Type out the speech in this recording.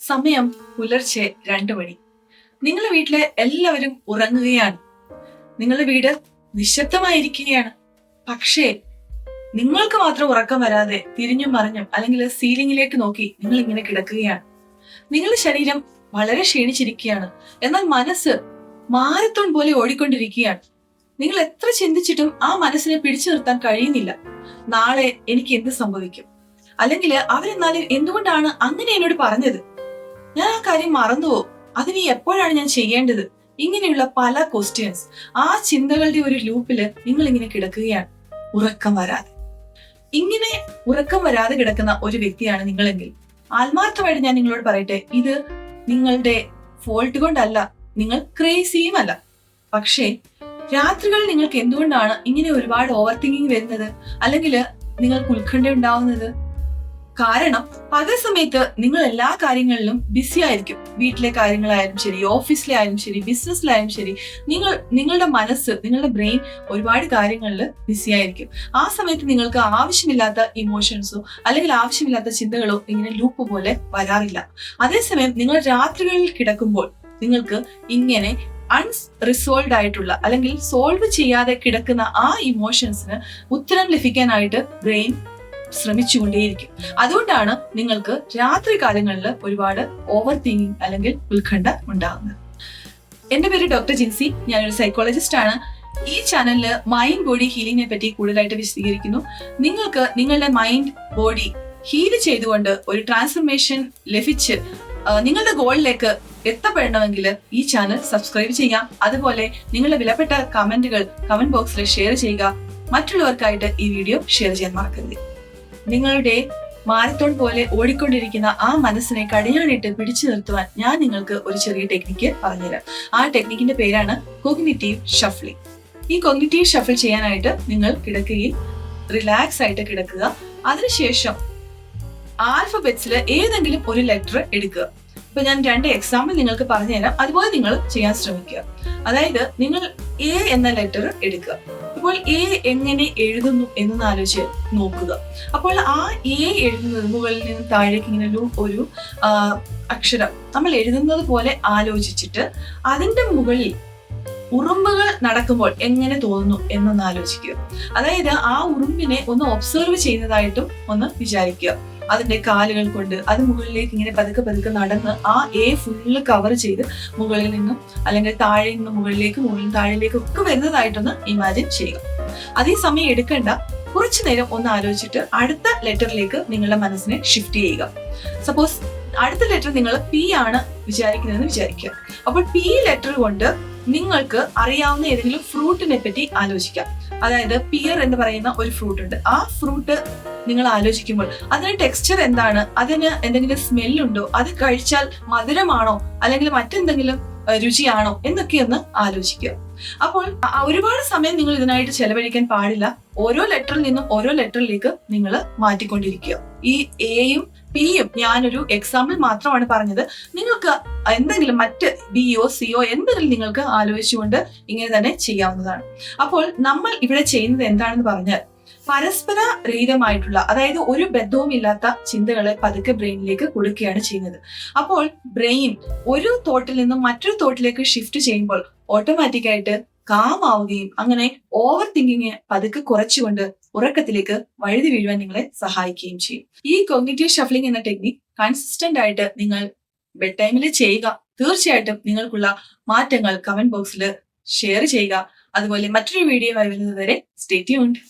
സമയം പുലർച്ചെ 2 മണി. നിങ്ങളുടെ വീട്ടിലെ എല്ലാവരും ഉറങ്ങുകയാണ്. നിങ്ങളുടെ വീട് നിശബ്ദമായിരിക്കുകയാണ്. പക്ഷേ നിങ്ങൾക്ക് മാത്രം ഉറക്കം വരാതെ തിരിഞ്ഞും മറിഞ്ഞും അല്ലെങ്കിൽ സീലിംഗിലേക്ക് നോക്കി നിങ്ങൾ ഇങ്ങനെ കിടക്കുകയാണ്. നിങ്ങളുടെ ശരീരം വളരെ ക്ഷീണിച്ചിരിക്കുകയാണ്. എന്നാൽ മനസ്സ് മാരത്തോൺ പോലെ ഓടിക്കൊണ്ടിരിക്കുകയാണ്. നിങ്ങൾ എത്ര ചിന്തിച്ചിട്ടും ആ മനസ്സിനെ പിടിച്ചു നിർത്താൻ കഴിയുന്നില്ല. നാളെ എനിക്ക് എന്ത് സംഭവിക്കും, അല്ലെങ്കിൽ അവരെന്നാലും എന്തുകൊണ്ടാണ് അങ്ങനെ എന്നോട് പറഞ്ഞത്, ഞാൻ ആ കാര്യം മറന്നുവോ, അതിന് എപ്പോഴാണ് ഞാൻ ചെയ്യേണ്ടത്, ഇങ്ങനെയുള്ള പല ക്വസ്റ്റ്യൻസ്, ആ ചിന്തകളുടെ ഒരു ലൂപ്പില് നിങ്ങൾ ഇങ്ങനെ കിടക്കുകയാണ് ഉറക്കം വരാതെ. ഇങ്ങനെ ഉറക്കം വരാതെ കിടക്കുന്ന ഒരു വ്യക്തിയാണ് നിങ്ങളെങ്കിൽ ആത്മാർത്ഥമായിട്ട് ഞാൻ നിങ്ങളോട് പറയട്ടെ, ഇത് നിങ്ങളുടെ ഫോൾട്ട് കൊണ്ടല്ല, നിങ്ങൾ ക്രേസിയും അല്ല. പക്ഷേ രാത്രികളിൽ നിങ്ങൾക്ക് എന്തുകൊണ്ടാണ് ഇങ്ങനെ ഒരുപാട് ഓവർ തിങ്കിങ് വരുന്നത്, അല്ലെങ്കിൽ നിങ്ങൾക്ക് ഉത്കണ്ഠ ഉണ്ടാവുന്നത്? കാരണം പകൽ സമയത്ത് നിങ്ങൾ എല്ലാ കാര്യങ്ങളിലും ബിസി ആയിരിക്കും. വീട്ടിലെ കാര്യങ്ങളായാലും ശരി, ഓഫീസിലെ ആയാലും ശരി, ബിസിനസ്സിലായാലും ശരി, നിങ്ങളുടെ മനസ്സ്, നിങ്ങളുടെ ബ്രെയിൻ ഒരുപാട് കാര്യങ്ങളിൽ ബിസി ആയിരിക്കും. ആ സമയത്ത് നിങ്ങൾക്ക് ആവശ്യമില്ലാത്ത ഇമോഷൻസോ അല്ലെങ്കിൽ ആവശ്യമില്ലാത്ത ചിന്തകളോ ഇങ്ങനെ ലൂപ്പ് പോലെ വരാറില്ല. അതേസമയം നിങ്ങൾ രാത്രികളിൽ കിടക്കുമ്പോൾ നിങ്ങൾക്ക് ഇങ്ങനെ അൺറിസോൾവ്ഡ് ആയിട്ടുള്ള അല്ലെങ്കിൽ സോൾവ് ചെയ്യാതെ കിടക്കുന്ന ആ ഇമോഷൻസിന് ഉത്തരം ലഭിക്കാനായിട്ട് ബ്രെയിൻ ശ്രമിച്ചുകൊണ്ടേയിരിക്കും. അതുകൊണ്ടാണ് നിങ്ങൾക്ക് രാത്രി കാലങ്ങളിൽ ഒരുപാട് ഓവർ തിങ്കിങ് അല്ലെങ്കിൽ ഉത്കണ്ഠ ഉണ്ടാകുന്നത്. എന്റെ പേര് ഡോക്ടർ ജിൻസി, ഞാനൊരു സൈക്കോളജിസ്റ്റ് ആണ്. ഈ ചാനലില് മൈൻഡ് ബോഡി ഹീലിംഗിനെ പറ്റി കൂടുതലായിട്ട് വിശദീകരിക്കുന്നു. നിങ്ങൾക്ക് നിങ്ങളുടെ മൈൻഡ് ബോഡി ഹീൽ ചെയ്തുകൊണ്ട് ഒരു ട്രാൻസ്ഫർമേഷൻ ലഭിച്ച് നിങ്ങളുടെ ഗോളിലേക്ക് എത്തപ്പെടണമെങ്കിൽ ഈ ചാനൽ സബ്സ്ക്രൈബ് ചെയ്യാം. അതുപോലെ നിങ്ങളുടെ വിലപ്പെട്ട കമന്റുകൾ കമന്റ് ബോക്സിൽ ഷെയർ ചെയ്യുക. മറ്റുള്ളവർക്കായിട്ട് ഈ വീഡിയോ ഷെയർ ചെയ്യാൻ മറക്കരുത്. നിങ്ങളുടെ മാരത്തോൺ പോലെ ഓടിക്കൊണ്ടിരിക്കുന്ന ആ മനസ്സിനെ കടിഞ്ഞാണിട്ട് പിടിച്ചു നിർത്തുവാൻ ഞാൻ നിങ്ങൾക്ക് ഒരു ചെറിയ ടെക്നിക്ക് പറഞ്ഞുതരാം. ആ ടെക്നിക്കിന്റെ പേരാണ് കോഗ്നിറ്റീവ് ഷഫ്ലിംഗ്. ഈ കോഗ്നിറ്റീവ് ഷഫിൾ ചെയ്യാനായിട്ട് നിങ്ങൾ കിടക്കയിൽ റിലാക്സ് ആയിട്ട് കിടക്കുക. അതിനുശേഷം ആൽഫബറ്റ്സിൽ ഏതെങ്കിലും ഒരു ലെറ്റർ എടുക്കുക. ഇപ്പൊ ഞാൻ 2 എക്സാമ്പിൾ നിങ്ങൾക്ക് പറഞ്ഞു തരാം, അതുപോലെ നിങ്ങൾ ചെയ്യാൻ ശ്രമിക്കുക. അതായത് നിങ്ങൾ എ എന്ന ലെറ്റർ എടുക്കുക. അപ്പോൾ എ എങ്ങനെ എഴുതുന്നു എന്നൊന്ന് ആലോചിച്ച് നോക്കുക. അപ്പോൾ ആ എ എഴുതുന്നത് മുകളിൽ നിന്ന് താഴേക്ക് ഇങ്ങനെ ഒരു അക്ഷരം നമ്മൾ എഴുതുന്നത് പോലെ ആലോചിച്ചിട്ട് അതിന്റെ മുകളിൽ ഉറുമ്പുകൾ നടക്കുമ്പോൾ എങ്ങനെ തോന്നുന്നു എന്നൊന്ന് ആലോചിക്കുക. അതായത് ആ ഉറുമ്പിനെ ഒന്ന് ഒബ്സർവ് ചെയ്യുന്നതായിട്ടും ഒന്ന് വിചാരിക്കുക. അതിന്റെ കാലുകൾ കൊണ്ട് അത് മുകളിലേക്ക് ഇങ്ങനെ പതുക്കെ പതുക്കെ നടന്ന് ആ എ ഫുള്ള് കവർ ചെയ്ത് മുകളിൽ നിന്നും അല്ലെങ്കിൽ താഴെ നിന്നും മുകളിലേക്ക്, മുകളിൽ താഴേക്ക് ഒക്കെ വരുന്നതായിട്ടൊന്ന് ഇമാജിൻ ചെയ്യുക. അതേസമയം എടുക്കേണ്ട, കുറച്ചു നേരം ഒന്ന് ആലോചിച്ചിട്ട് അടുത്ത ലെറ്ററിലേക്ക് നിങ്ങളുടെ മനസ്സിനെ ഷിഫ്റ്റ് ചെയ്യുക. സപ്പോസ് അടുത്ത ലെറ്റർ നിങ്ങൾ പി ആണ് വിചാരിക്കുന്നതെന്ന് വിചാരിക്കുക. അപ്പോൾ പി ലെറ്റർ കൊണ്ട് നിങ്ങൾക്ക് അറിയാവുന്ന ഏതെങ്കിലും ഫ്രൂട്ടിനെ പറ്റി ആലോചിക്കാം. അതായത് പിയർ എന്ന് പറയുന്ന ഒരു ഫ്രൂട്ട് ഉണ്ട്. ആ ഫ്രൂട്ട് നിങ്ങൾ ആലോചിക്കുമ്പോൾ അതിന് ടെക്സ്ചർ എന്താണ്, അതിന് എന്തെങ്കിലും സ്മെല്ലുണ്ടോ, അത് കഴിച്ചാൽ മധുരമാണോ അല്ലെങ്കിൽ മറ്റെന്തെങ്കിലും രുചിയാണോ എന്നൊക്കെയൊന്ന് ആലോചിക്കുക. അപ്പോൾ ഒരുപാട് സമയം നിങ്ങൾ ഇതിനായിട്ട് ചെലവഴിക്കാൻ പാടില്ല. ഓരോ ലെറ്ററിൽ നിന്നും ഓരോ ലെറ്ററിലേക്ക് നിങ്ങൾ മാറ്റിക്കൊണ്ടിരിക്കുക. ഈ എയും പിയും ഞാനൊരു എക്സാമ്പിൾ മാത്രമാണ് പറഞ്ഞത്. നിങ്ങൾക്ക് എന്തെങ്കിലും മറ്റ് ബിയോ സിയോ എന്തെങ്കിലും നിങ്ങൾക്ക് ആലോചിച്ചുകൊണ്ട് ഇങ്ങനെ തന്നെ ചെയ്യാവുന്നതാണ്. അപ്പോൾ നമ്മൾ ഇവിടെ ചെയ്യുന്നത് എന്താണെന്ന് പറഞ്ഞാൽ പരസ്പര രഹിതമായിട്ടുള്ള, അതായത് ഒരു ബന്ധവും ഇല്ലാത്ത ചിന്തകളെ പതുക്കെ ബ്രെയിനിലേക്ക് കൊടുക്കുകയാണ് ചെയ്യുന്നത്. അപ്പോൾ ബ്രെയിൻ ഒരു തോട്ടിൽ നിന്നും മറ്റൊരു തോട്ടിലേക്ക് ഷിഫ്റ്റ് ചെയ്യുമ്പോൾ ഓട്ടോമാറ്റിക്കായിട്ട് കാം ആവുകയും അങ്ങനെ ഓവർ തിങ്കിങ് പതുക്കെ കുറച്ചുകൊണ്ട് ഉറക്കത്തിലേക്ക് വഴുതി വീഴുവാൻ നിങ്ങളെ സഹായിക്കുകയും ചെയ്യും. ഈ കോഗ്നിറ്റീവ് ഷഫ്ലിംഗ് എന്ന ടെക്നിക് കൺസിസ്റ്റന്റ് ആയിട്ട് നിങ്ങൾ ബെഡ് ടൈമിൽ ചെയ്യുക. തീർച്ചയായിട്ടും നിങ്ങൾക്കുള്ള മാറ്റങ്ങൾ കമന്റ് ബോക്സിൽ ഷെയർ ചെയ്യുക. അതുപോലെ മറ്റൊരു വീഡിയോ വരുന്നത് വരെ സ്റ്റേ ട്യൂൺഡ്.